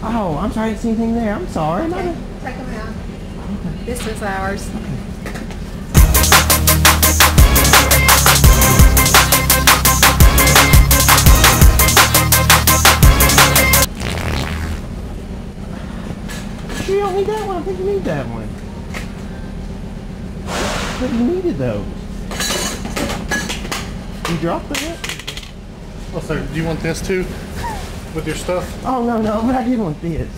Oh, I'm sorry, I didn't see anything there. I'm sorry. Okay, take them out. Okay. This is ours. Okay. You don't need that one. I think you need that one. But you needed those. You dropped that? Oh, so do you want this too? With your stuff? Oh, no, but I did want this.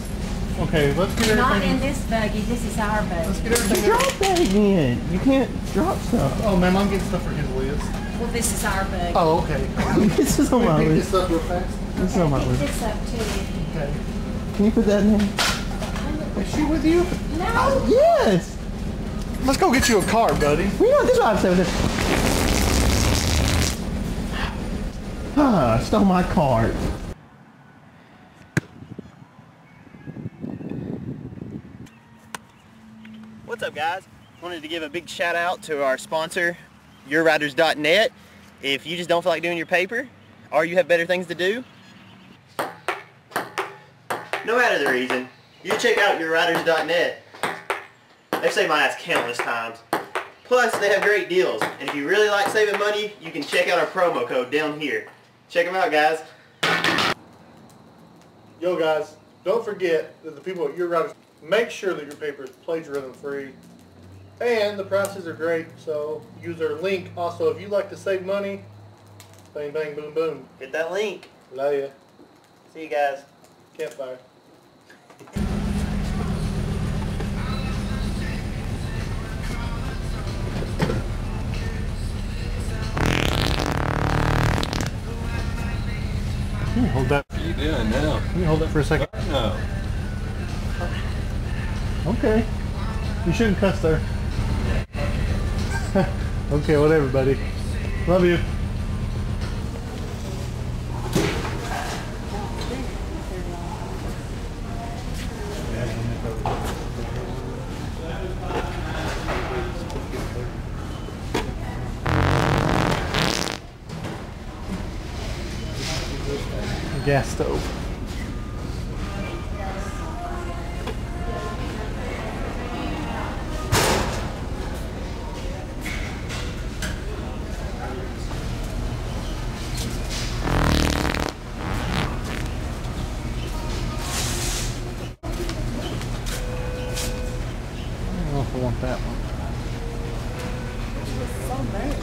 Okay, let's get everything. Not in this buggy. This is our buggy. Let's get everything. You dropped that again. You can't drop stuff. Oh, ma'am, I'm getting stuff for his list. Well, this is our buggy. Oh, okay. This is on my Pick list. this up real fast. This is on my Pick list. this up too. Okay. Can you put that in there? Is she with you? No. Yes. Let's go get you a car, buddy. You know what? This is what I'm saying with this. Ah, stole my card. What's up, guys? Wanted to give a big shout out to our sponsor, YourRiders.net. If you just don't feel like doing your paper, or you have better things to do, no matter the reason, you check out YourRiders.net. They've saved my ass countless times. Plus, they have great deals. And if you really like saving money, you can check out our promo code down here. Check them out, guys. Yo, guys, don't forget that the people at Your Riders make sure that your paper is plagiarism free. And the prices are great, so use our link. Also, if you like to save money, bang, bang, boom, boom. Hit that link. Love ya. See you guys. Campfire. Can you hold that? What are you doing now? Can you hold that for a second? No. Okay. You shouldn't cuss there. Okay, whatever, buddy. Love you. Gas stove. I don't know if I want that one. So nice.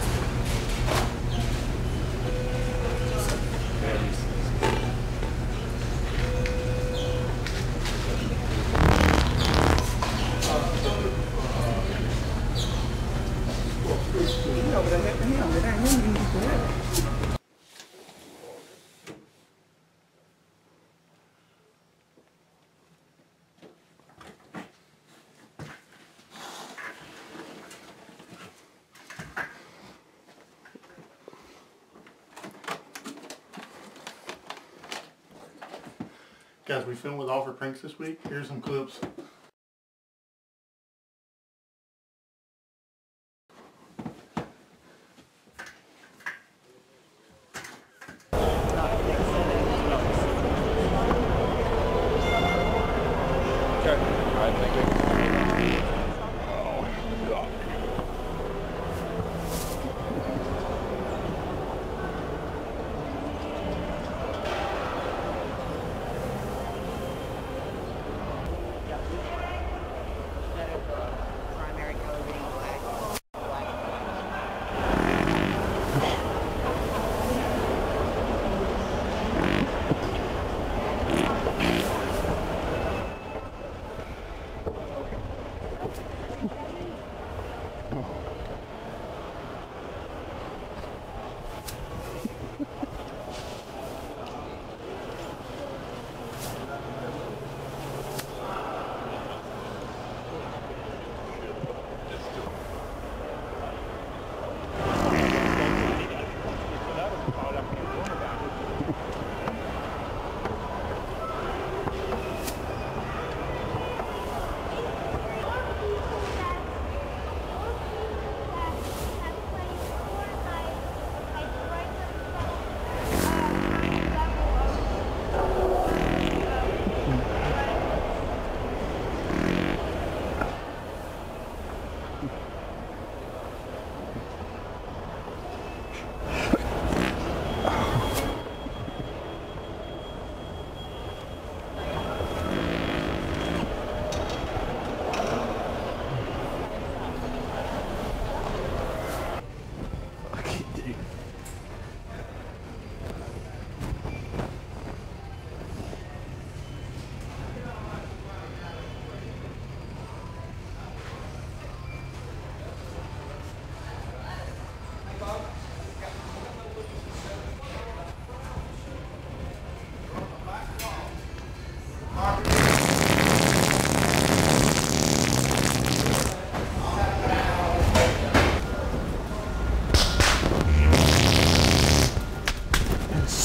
Guys, we filmed with Offer Pranks this week. Here's some clips.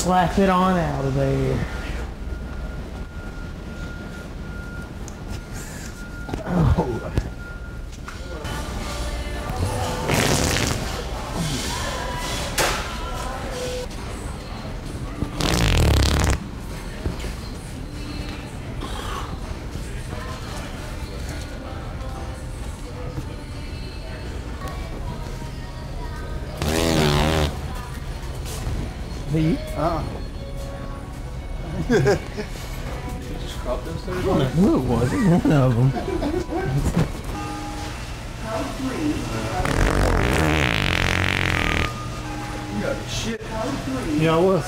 slap it on out of there. Oh. Just crop those things. I don't know who it was. It was one of them. You got shit. Yeah, I was.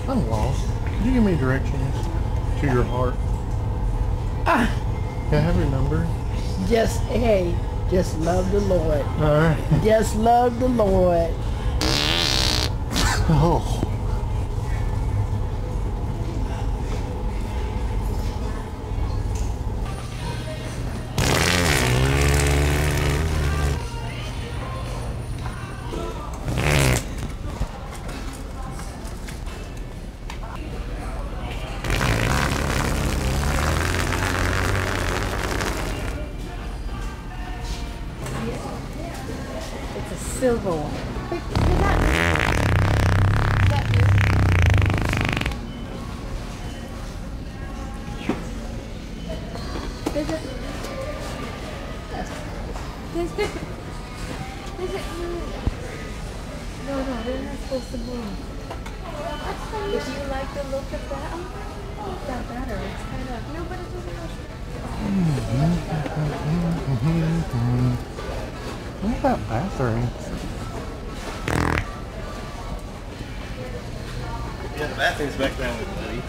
I'm lost. Could you give me directions to your heart? Ah, Can I have your number? just love the Lord. Alright. Just love the Lord. Oh. It's a silver one. Is it? No, they're not supposed to move. If you like the look of that, it's not better. It's kind of, no, but it doesn't What about bathroom? Yeah, the bathroom's back down with buddy.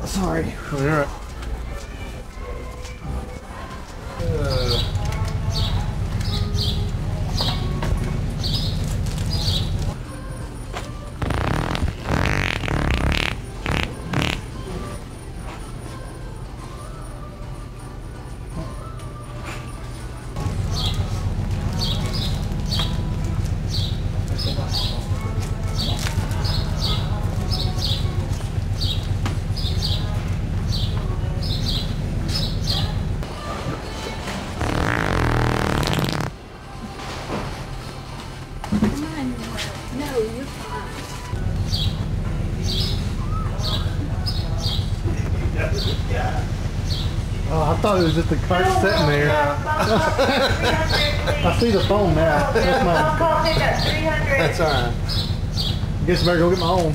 Sorry. Oh, you're right. Oh, I thought it was just the cart sitting there. I see the phone now. That's mine. That's alright. Guess I better go get my own.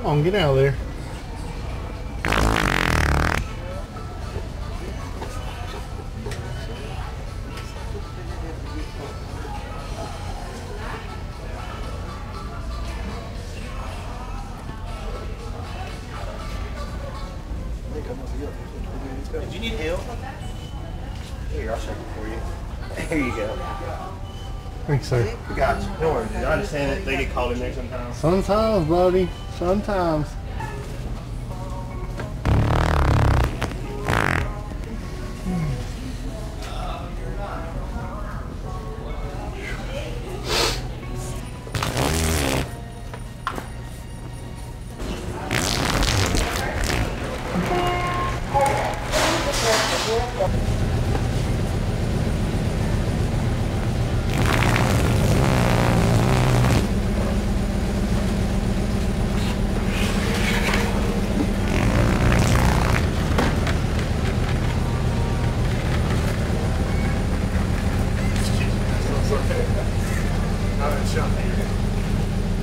on, get out of there. Did you need help? Here, I'll shake it for you. There you go. Thanks, sir. We got you. No worries. I understand that they get called in there sometimes. Sometimes, buddy. Sometimes.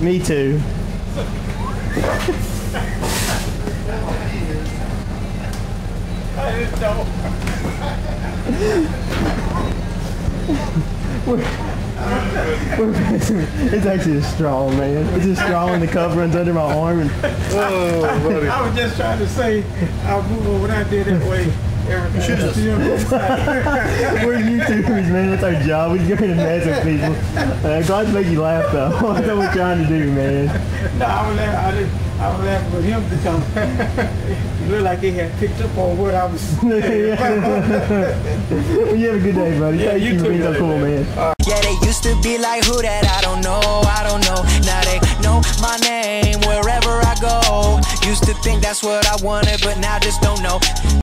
Me too. I didn't know. It's actually a straw, man. It's a straw and the cup runs under my arm. And Oh, buddy. I was just trying to say, I'll move when I did that way. Everything. we're YouTubers, man. That's our job. We just go in and mess with people. Glad to make you laugh, though. That's what we're trying to do, man. No, I was laughing for him because it looked like he had picked up on what I was saying. Well, you have a good day, buddy. Yeah, Thank you you for too, being so cool, man. Yeah, they used to be like, who that? I don't know. Now they know my name wherever I go. Used to think that's what I wanted, but now just don't know.